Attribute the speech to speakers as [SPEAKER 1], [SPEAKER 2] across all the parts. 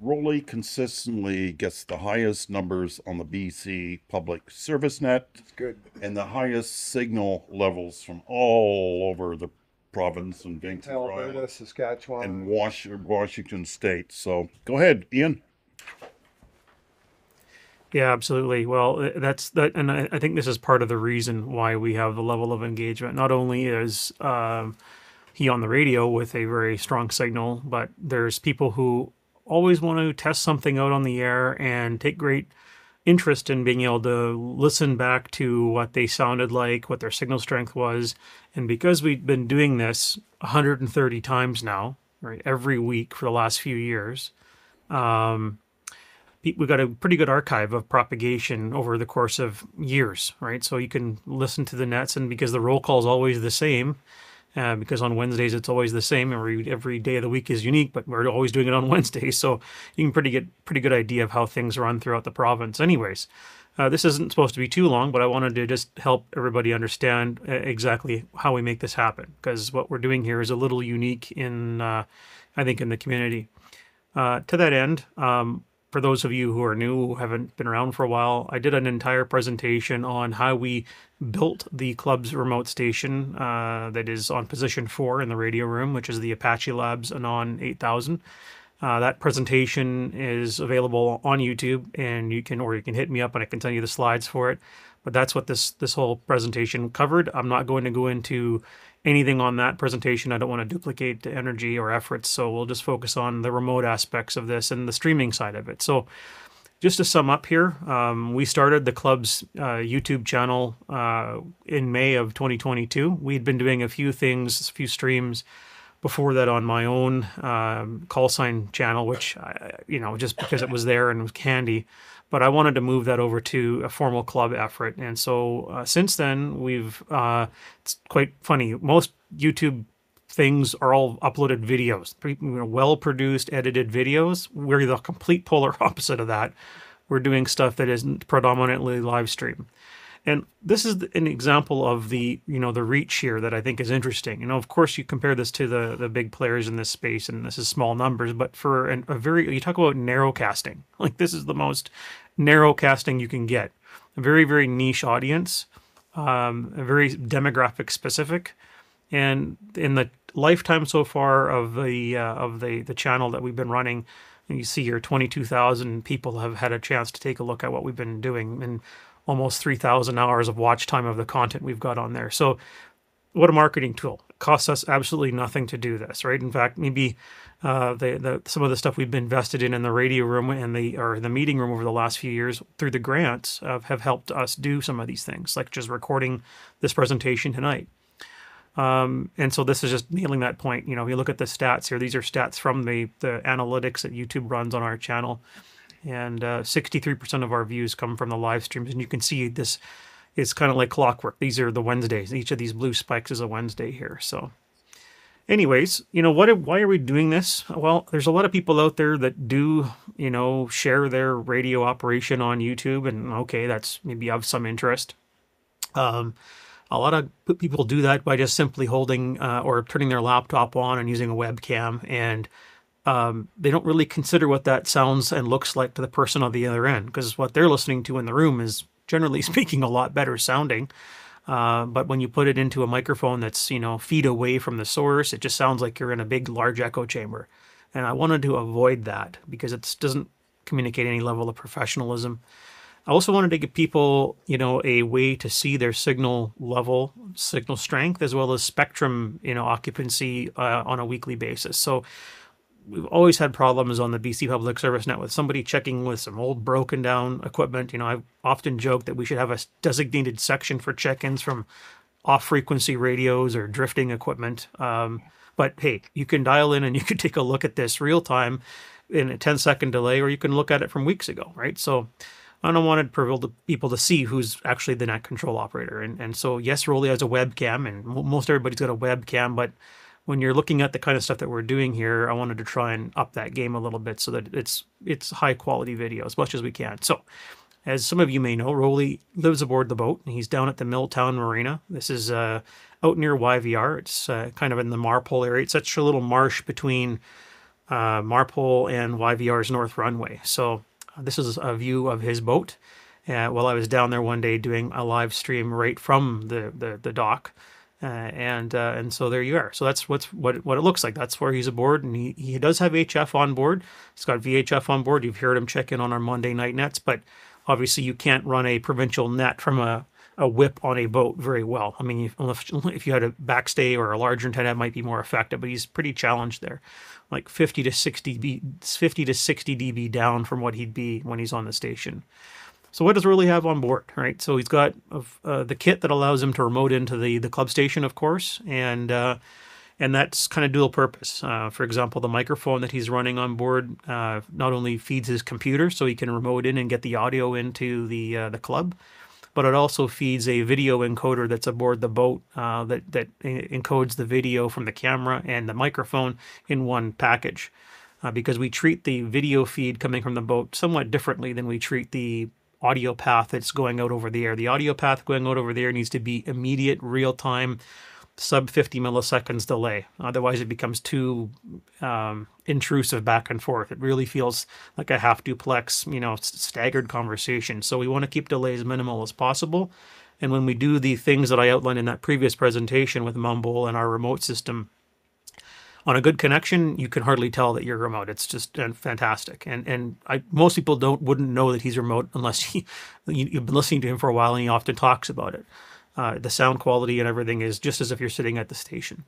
[SPEAKER 1] Roly consistently gets the highest numbers on the BC public service net
[SPEAKER 2] It's good.
[SPEAKER 1] and the highest signal levels from all over the province and
[SPEAKER 2] Into
[SPEAKER 1] Vancouver
[SPEAKER 2] Alberta,
[SPEAKER 1] Island and
[SPEAKER 2] Saskatchewan.
[SPEAKER 1] Washington State. So go ahead, Ian.
[SPEAKER 3] Yeah, absolutely. Well, that's that, and I think this is part of the reason why we have the level of engagement. Not only is he on the radio with a very strong signal, but there's people who always want to test something out on the air and take great interest in being able to listen back to what they sounded like, what their signal strength was. And because we've been doing this 130 times now, right, every week for the last few years, we've got a pretty good archive of propagation over the course of years, right? So you can listen to the nets, and because the roll call is always the same, because on Wednesdays it's always the same. Every day of the week is unique, but we're always doing it on Wednesdays, so you can pretty good idea of how things run throughout the province. Anyways, this isn't supposed to be too long, but I wanted to just help everybody understand exactly how we make this happen, because what we're doing here is a little unique in, I think, in the community. To that end, for those of you who are new, who haven't been around for a while, I did an entire presentation on how we built the club's remote station that is on position 4 in the radio room, which is the Apache Labs Anon 8000. That presentation is available on YouTube, and you can hit me up and I can send you the slides for it. But that's what this whole presentation covered. I'm not going to go into anything on that presentation. I don't want to duplicate the energy or efforts, so we'll just focus on the remote aspects of this and the streaming side of it. So just to sum up here, we started the club's YouTube channel in May of 2022. We'd been doing a few things, a few streams before that on my own call sign channel, which, just because it was there and it was handy. But I wanted to move that over to a formal club effort. And so since then, it's quite funny. Most YouTube things are all uploaded videos, well-produced, edited videos. We're the complete polar opposite of that. We're doing stuff that isn't predominantly live stream. And this is an example of the reach here that I think is interesting. Of course, you compare this to the big players in this space, and this is small numbers. But for you talk about narrow casting, like this is the most narrow casting you can get. A very, very niche audience, a very demographic specific, and in the lifetime so far of the channel that we've been running, you see here 22,000 people have had a chance to take a look at what we've been doing, and almost 3,000 hours of watch time of the content we've got on there. So what a marketing tool. It costs us absolutely nothing to do this, right? In fact, maybe some of the stuff we've been invested in the radio room and the meeting room over the last few years through the grants have helped us do some of these things, like just recording this presentation tonight. And so this is just nailing that point. If you look at the stats here, these are stats from the analytics that YouTube runs on our channel. And 63% of our views come from the live streams. And you can see this is kind of like clockwork. These are the Wednesdays. Each of these blue spikes is a Wednesday here. So anyways, why are we doing this? Well, there's a lot of people out there that do, share their radio operation on YouTube. And okay, that's maybe of some interest. A lot of people do that by just simply holding or turning their laptop on and using a webcam, and they don't really consider what that sounds and looks like to the person on the other end, because what they're listening to in the room is, generally speaking, a lot better sounding. But when you put it into a microphone that's, feet away from the source, it just sounds like you're in a big, large echo chamber. And I wanted to avoid that because it doesn't communicate any level of professionalism. I also wanted to give people, a way to see their signal level, signal strength, as well as spectrum, occupancy on a weekly basis. So we've always had problems on the BC Public Service Net with somebody checking with some old broken down equipment. I've often joked that we should have a designated section for check-ins from off-frequency radios or drifting equipment. But hey, you can dial in and you can take a look at this real time in a 10-second delay, or you can look at it from weeks ago, right? So I don't want people to see who's actually the net control operator. And so yes, Roly has a webcam, and most everybody's got a webcam, but when you're looking at the kind of stuff that we're doing here, I wanted to try and up that game a little bit so that it's high quality video as much as we can. So, as some of you may know, Roly lives aboard the boat, and he's down at the Milltown Marina. This is out near YVR. It's kind of in the Marpole area. It's such a little marsh between Marpole and YVR's North Runway. So this is a view of his boat. While I was down there one day doing a live stream right from the dock. And so there you are. So that's what it looks like. That's where he's aboard, and he does have HF on board. He's got VHF on board. You've heard him check in on our Monday night nets, but obviously you can't run a provincial net from a whip on a boat very well. I mean, if you had a backstay or a larger antenna, it might be more effective, but he's pretty challenged there, like 50 to 60 dB down from what he'd be when he's on the station. So what does Roly have on board, right? So he's got the kit that allows him to remote into the club station, of course, and that's kind of dual purpose. For example, the microphone that he's running on board not only feeds his computer, so he can remote in and get the audio into the club, but it also feeds a video encoder that's aboard the boat that encodes the video from the camera and the microphone in one package. Because we treat the video feed coming from the boat somewhat differently than we treat the audio path that's going out over the air. The audio path going out over the air needs to be immediate, real-time, sub 50 milliseconds delay. Otherwise, it becomes too intrusive back and forth. It really feels like a half duplex, staggered conversation. So we want to keep delays minimal as possible. And when we do the things that I outlined in that previous presentation with Mumble and our remote system, on a good connection, you can hardly tell that you're remote. It's just fantastic. And most people wouldn't know that he's remote unless you've been listening to him for a while, and he often talks about it. The sound quality and everything is just as if you're sitting at the station.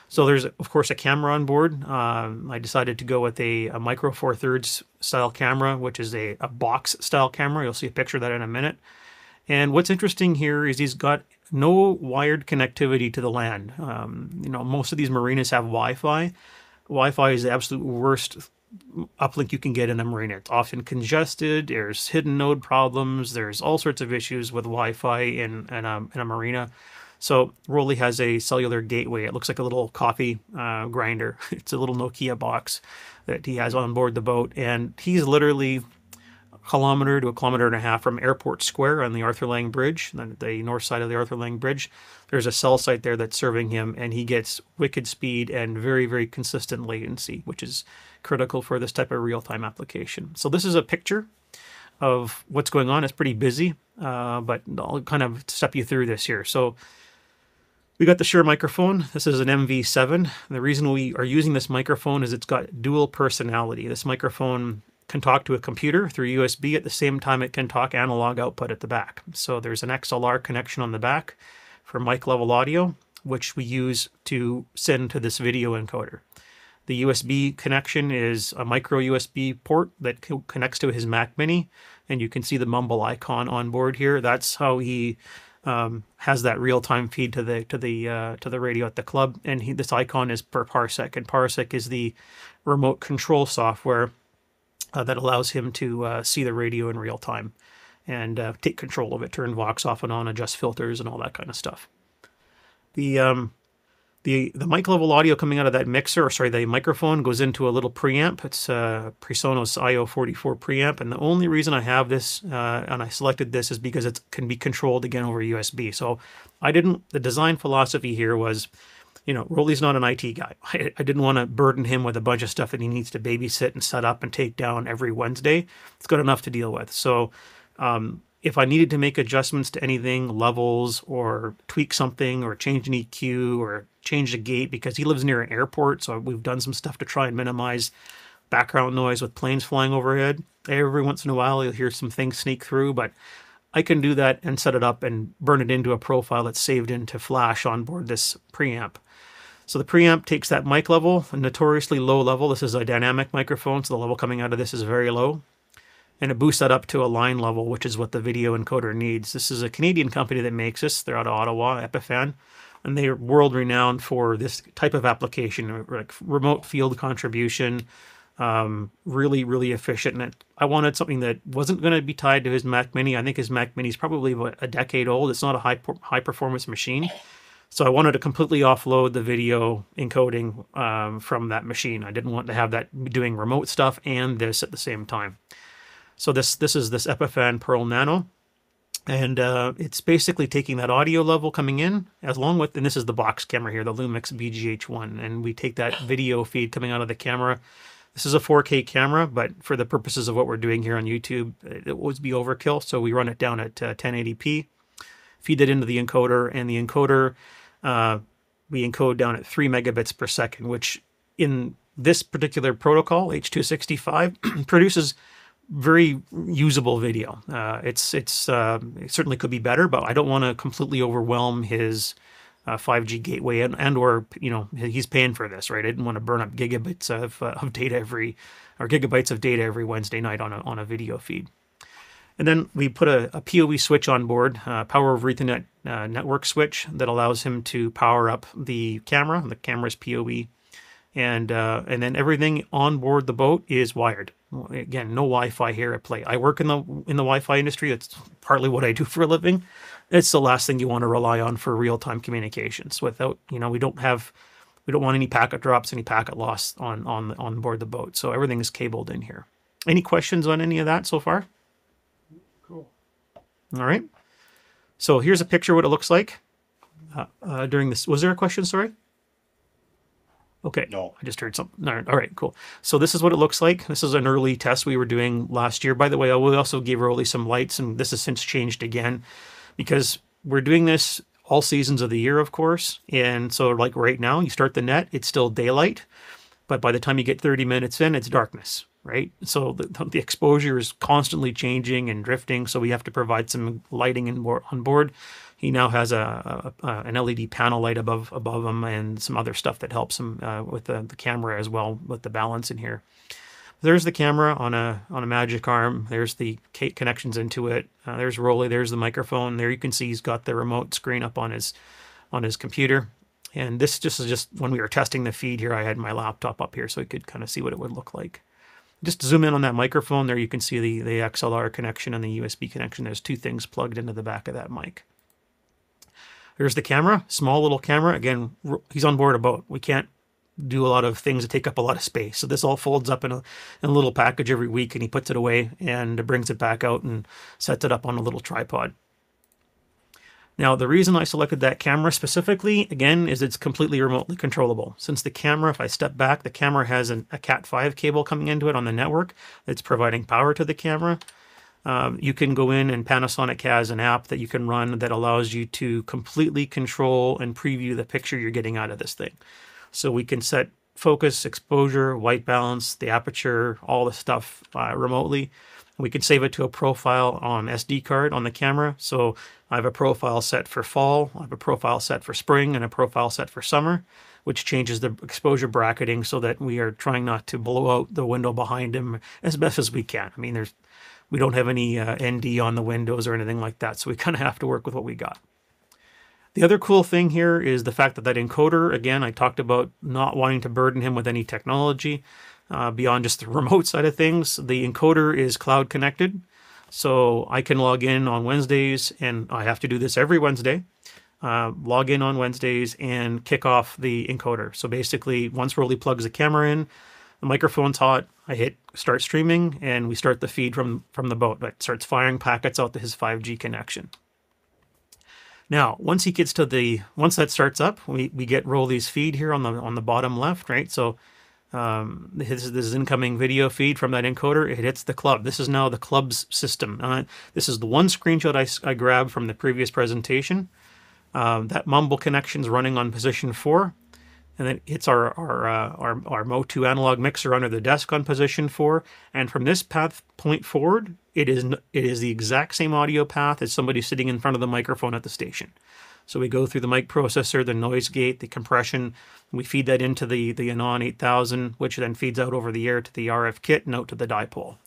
[SPEAKER 3] So there's, of course, a camera on board. I decided to go with a Micro Four Thirds style camera, which is a box style camera. You'll see a picture of that in a minute. And what's interesting here is he's got no wired connectivity to the land. Most of these marinas have Wi-Fi. Wi-Fi is the absolute worst uplink you can get in a marina. It's often congested. There's hidden node problems. There's all sorts of issues with Wi-Fi in a marina. So Roly has a cellular gateway. It looks like a little coffee grinder. It's a little Nokia box that he has on board the boat, and he's literally kilometer to a kilometer and a half from Airport Square on the Arthur Lang Bridge, the north side of the Arthur Lang Bridge. There's a cell site there that's serving him, and he gets wicked speed and very, very consistent latency, which is critical for this type of real-time application. So this is a picture of what's going on. It's pretty busy, but I'll kind of step you through this here. So we got the Shure microphone. This is an MV7. The reason we are using this microphone is it's got dual personality. This microphone can talk to a computer through USB at the same time it can talk analog output at the back. So there's an XLR connection on the back for mic level audio, which we use to send to this video encoder. The USB connection is a micro USB port that connects to his Mac Mini, and you can see the Mumble icon on board here. That's how he has that real-time feed to the radio at the club, and this icon is per parsec, and parsec is the remote control software that allows him to see the radio in real time and take control of it, turn Vox off and on, adjust filters, and all that kind of stuff. The mic level audio coming out of that the microphone goes into a little preamp. It's a Presonus IO44 preamp, and the only reason I have this and I selected this is because it can be controlled again over USB. So the design philosophy here was, Roly's not an IT guy. I didn't want to burden him with a bunch of stuff that he needs to babysit and set up and take down every Wednesday. It's got enough to deal with. So if I needed to make adjustments to anything, levels, or tweak something, or change an EQ, or change the gate, because he lives near an airport, so we've done some stuff to try and minimize background noise with planes flying overhead. Every once in a while, you'll hear some things sneak through, but I can do that and set it up and burn it into a profile that's saved into Flash on board this preamp. So the preamp takes that mic level, a notoriously low level. This is a dynamic microphone, so the level coming out of this is very low. And it boosts that up to a line level, which is what the video encoder needs. This is a Canadian company that makes this. They're out of Ottawa, Epiphan. And they're world-renowned for this type of application, like remote field contribution, really, really efficient. And I wanted something that wasn't going to be tied to his Mac Mini. I think his Mac Mini is probably about a decade old. It's not a high-performance machine. So I wanted to completely offload the video encoding from that machine. I didn't want to have that doing remote stuff and this at the same time. So this is this Epiphan Pearl Nano, and it's basically taking that audio level coming in, along with, and this is the box camera here, the Lumix BGH1, and we take that video feed coming out of the camera, This is a 4K camera, but for the purposes of what we're doing here on YouTube, it would be overkill. So we run it down at 1080p, feed that into the encoder, and the encoder, we encode down at 3 megabits per second, which in this particular protocol, H.265, produces very usable video. It certainly could be better, but I don't want to completely overwhelm his 5G gateway and or he's paying for this, right? I didn't want to burn up gigabytes of data gigabytes of data every Wednesday night on a video feed. And then we put a PoE switch on board, power over Ethernet network switch that allows him to power up the camera. The camera's PoE, and then everything on board the boat is wired. Again, no Wi-Fi here at play. I work in the Wi-Fi industry. That's partly what I do for a living. It's the last thing you want to rely on for real-time communications. Without, we don't want any packet drops, any packet loss on board the boat. So everything is cabled in here. Any questions on any of that so far?
[SPEAKER 2] Cool.
[SPEAKER 3] All right. So here's a picture of what it looks like during this. Was there a question? Sorry. Okay.
[SPEAKER 1] No.
[SPEAKER 3] I just heard something. All right, cool. So this is what it looks like. This is an early test we were doing last year. By the way, we also gave Roly some lights, and this has since changed again because we're doing this all seasons of the year, of course. And so like right now, you start the net, it's still daylight, but by the time you get 30 minutes in, it's darkness, right? So the exposure is constantly changing and drifting, so we have to provide some lighting on board. He now has an LED panel light above him and some other stuff that helps him with the camera as well, with the balance in here. There's the camera on a magic arm. There's the connections into it. There's Roly. There's the microphone. There you can see he's got the remote screen up on his computer. And this is just when we were testing the feed here, I had my laptop up here so we could kind of see what it would look like. Just zoom in on that microphone. There you can see the XLR connection and the USB connection. There's two things plugged into the back of that mic. There's the camera, small little camera. Again, he's on board a boat. We can't do a lot of things that take up a lot of space. So this all folds up in a little package every week, and he puts it away and brings it back out and sets it up on a little tripod. Now, the reason I selected that camera specifically, again, is it's completely remotely controllable. Since the camera, if I step back, the camera has a Cat5 cable coming into it on the network that's providing power to the camera. You can go in, and Panasonic has an app that you can run that allows you to completely control and preview the picture you're getting out of this thing. So we can set focus, exposure, white balance, the aperture, all the stuff remotely. We can save it to a profile on SD card on the camera. So I have a profile set for fall, I have a profile set for spring, and a profile set for summer, which changes the exposure bracketing so that we are trying not to blow out the window behind him as best as we can. I mean, we don't have any ND on the windows or anything like that, so we kind of have to work with what we got. The other cool thing here is the fact that encoder, again, I talked about not wanting to burden him with any technology beyond just the remote side of things. The encoder is cloud connected, so I can log in on Wednesdays, and I have to do this every Wednesday, log in on Wednesdays and kick off the encoder. So basically, once Roly plugs the camera in, the microphone's hot, I hit start streaming, and we start the feed from the boat. It starts firing packets out to his 5G connection. Now, once that starts up, we get Roly's feed here on the bottom left, right? So this is incoming video feed from that encoder. It hits the club. This is now the club's system. This is the one screenshot I grabbed from the previous presentation. That mumble connection is running on position 4. And then it's our Mo2 analog mixer under the desk on position 4. And from this point forward, it is the exact same audio path as somebody sitting in front of the microphone at the station. So we go through the mic processor, the noise gate, the compression. We feed that into the Anon 8000, which then feeds out over the air to the RF kit and out to the dipole.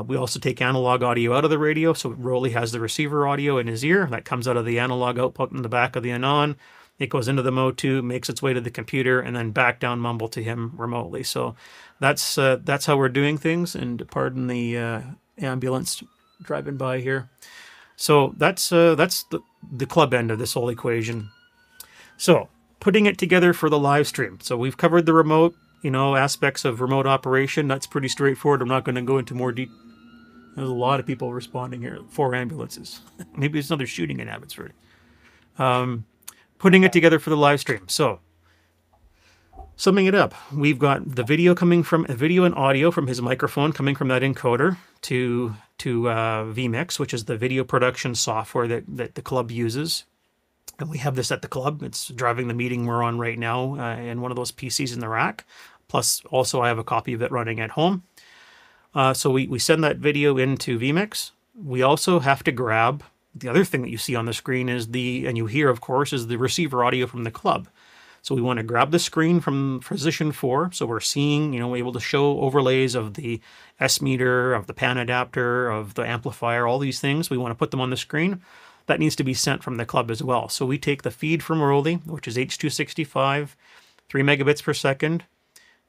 [SPEAKER 3] We also take analog audio out of the radio. So Roly has the receiver audio in his ear. That comes out of the analog output in the back of the Anon. It goes into the Mo2, makes its way to the computer, and then back down mumble to him remotely. So that's how we're doing things. And pardon the ambulance driving by here. So that's the club end of this whole equation. So putting it together for the live stream. So we've covered the remote, aspects of remote operation. That's pretty straightforward. I'm not going to go into more detail. There's a lot of people responding here. 4 ambulances. Maybe it's another shooting in Abbotsford. Putting it together for the live stream. So Summing it up, we've got the video coming from video and audio from his microphone coming from that encoder to vMix, which is the video production software that the club uses. And we have this at the club. It's driving the meeting we're on right now in one of those PCs in the rack. Plus, also I have a copy of it running at home. So we send that video into vMix. We also have to grab the other thing that you see on the screen and you hear, of course, is the receiver audio from the club. So we want to grab the screen from position 4. So we're seeing, we're able to show overlays of the S meter, of the pan adapter, of the amplifier, all these things. We want to put them on the screen. That needs to be sent from the club as well. So we take the feed from Roly, which is H.265, 3 megabits per second,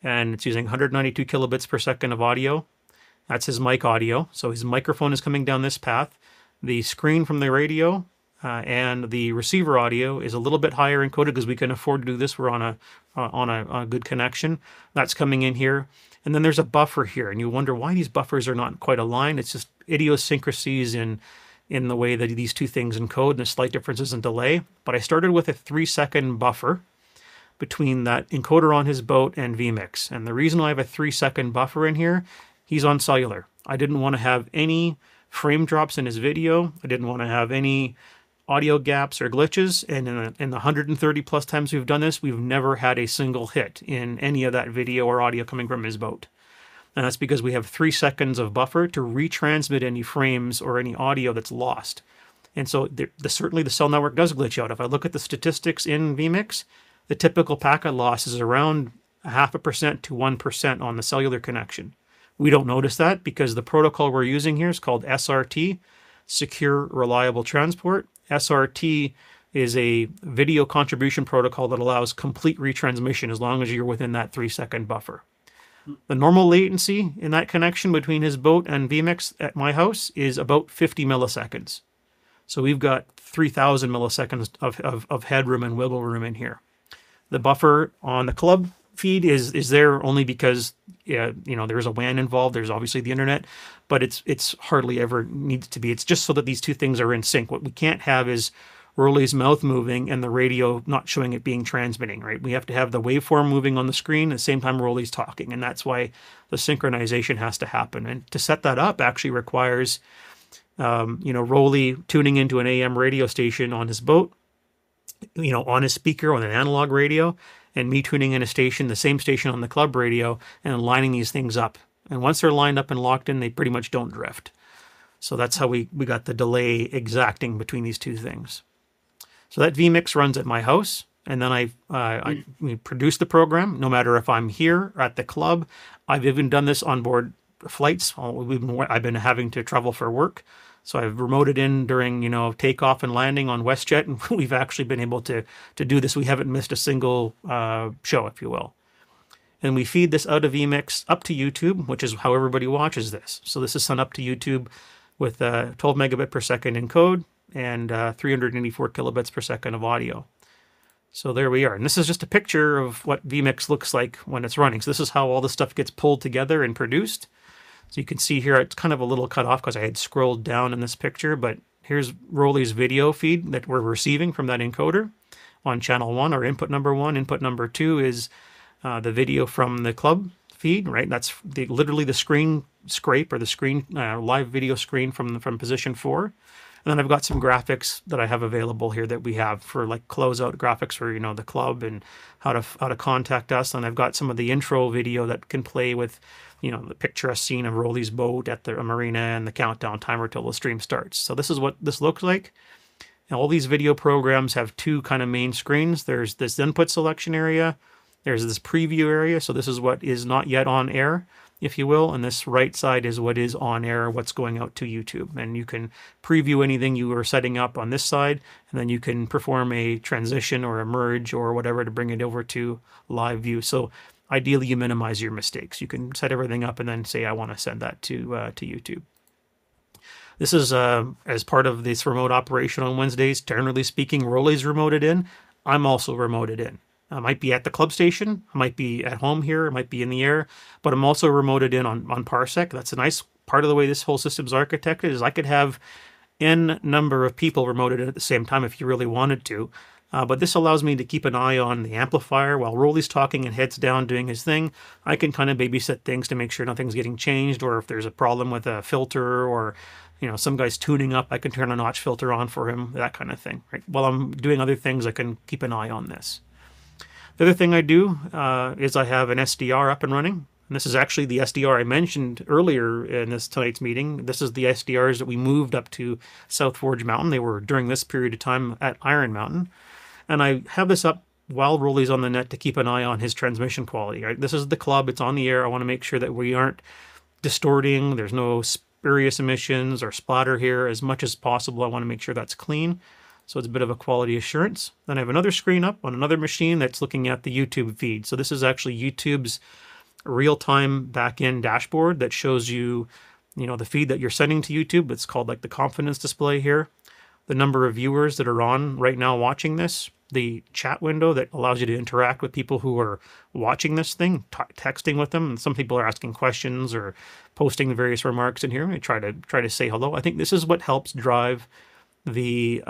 [SPEAKER 3] and it's using 192 kilobits per second of audio. That's his mic audio. So his microphone is coming down this path. The screen from the radio and the receiver audio is a little bit higher encoded because we can afford to do this. We're on a good connection. That's coming in here. And then there's a buffer here. And you wonder why these buffers are not quite aligned. It's just idiosyncrasies in the way that these two things encode and the slight differences in delay. But I started with a 3-second buffer between that encoder on his boat and vMix. And the reason I have a 3-second buffer in here, he's on cellular. I didn't want to have any frame drops in his video. I didn't want to have any audio gaps or glitches, and in the 130 plus times we've done this, we've never had a single hit in any of that video or audio coming from his boat. And that's because we have 3 seconds of buffer to retransmit any frames or any audio that's lost. And so certainly the cell network does glitch out. If I look at the statistics in vMix, the typical packet loss is around 0.5% to 1% on the cellular connection. We don't notice that because the protocol we're using here is called SRT, Secure Reliable Transport. SRT is a video contribution protocol that allows complete retransmission as long as you're within that 3-second buffer. The normal latency in that connection between his boat and vMix at my house is about 50 milliseconds. So we've got 3,000 milliseconds of headroom and wiggle room in here. The buffer on the club feed is there only because there's a WAN involved. There's obviously the internet, but it's hardly ever needs to be. It's just so that these two things are in sync. What we can't have is Roly's mouth moving and the radio not showing it being transmitting, right? We have to have the waveform moving on the screen at the same time Roly's talking, and that's why the synchronization has to happen. And to set that up actually requires Roly tuning into an AM radio station on his boat, on his speaker on an analog radio, and me tuning in a station, the same station on the club radio, and lining these things up. And once they're lined up and locked in, they pretty much don't drift. So that's how we got the delay exacting between these two things. So that vMix runs at my house, and then I produce the program, no matter if I'm here or at the club. I've even done this on board flights. I've been having to travel for work. So I've remoted in during, takeoff and landing on WestJet, and we've actually been able to do this. We haven't missed a single show, if you will. And we feed this out of vMix up to YouTube, which is how everybody watches this. So this is sent up to YouTube with 12 megabit per second encode and 384 kilobits per second of audio. So there we are. And this is just a picture of what vMix looks like when it's running. So this is how all the stuff gets pulled together and produced. So you can see here, it's kind of a little cut off because I had scrolled down in this picture, but here's Roly's video feed that we're receiving from that encoder on channel 1, or input number 1. Input number 2 is the video from the club feed, right? That's literally the screen scrape or the screen live video screen from position 4. And then I've got some graphics that I have available here that we have for like closeout graphics for, the club and how to contact us. And I've got some of the intro video that can play with, the picturesque scene of Roly's boat at the marina and the countdown timer till the stream starts. So this is what this looks like. And all these video programs have two kind of main screens. There's this input selection area. There's this preview area. So this is what is not yet on air, if you will. And this right side is what is on air, what's going out to YouTube. And you can preview anything you are setting up on this side, and then you can perform a transition or a merge or whatever to bring it over to live view. So ideally, you minimize your mistakes. You can set everything up and then say, I want to send that to YouTube. This is as part of this remote operation on Wednesdays. Generally speaking, Roly's remoted in. I'm also remoted in. I might be at the club station. I might be at home here. I might be in the air. But I'm also remoted in on Parsec. That's a nice part of the way this whole system's architected is I could have N number of people remoted in at the same time if you really wanted to. But this allows me to keep an eye on the amplifier while Roly's talking and heads down doing his thing. I can kind of babysit things to make sure nothing's getting changed, or if there's a problem with a filter, or some guy's tuning up, I can turn a notch filter on for him, that kind of thing. Right? While I'm doing other things, I can keep an eye on this. The other thing I do is I have an SDR up and running. And this is actually the SDR I mentioned earlier in tonight's meeting. This is the SDRs that we moved up to South Forge Mountain. They were during this period of time at Iron Mountain. And I have this up while Roly's on the net to keep an eye on his transmission quality. Right? This is the club. It's on the air. I want to make sure that we aren't distorting. There's no spurious emissions or splatter here. As much as possible, I want to make sure that's clean. So it's a bit of a quality assurance. Then I have another screen up on another machine that's looking at the YouTube feed. So this is actually YouTube's real-time back-end dashboard that shows you, the feed that you're sending to YouTube. It's called like the confidence display here. The number of viewers that are on right now watching this. The chat window that allows you to interact with people who are watching this thing, texting with them. And some people are asking questions or posting the various remarks in here. I try to say hello. I think this is what helps drive the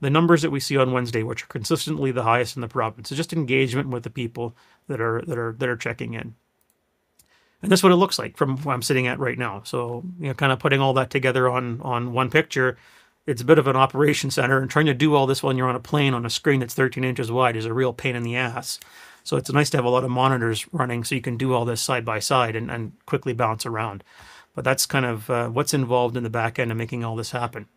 [SPEAKER 3] numbers that we see on Wednesday, which are consistently the highest in the province. It's just engagement with the people that are checking in. And that's what it looks like from where I'm sitting at right now. So, kind of putting all that together on one picture, it's a bit of an operation center, and trying to do all this when you're on a plane on a screen that's 13 inches wide is a real pain in the ass. So it's nice to have a lot of monitors running so you can do all this side by side and quickly bounce around. But that's kind of what's involved in the back end of making all this happen.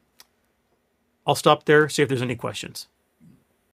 [SPEAKER 3] I'll stop there, see if there's any questions.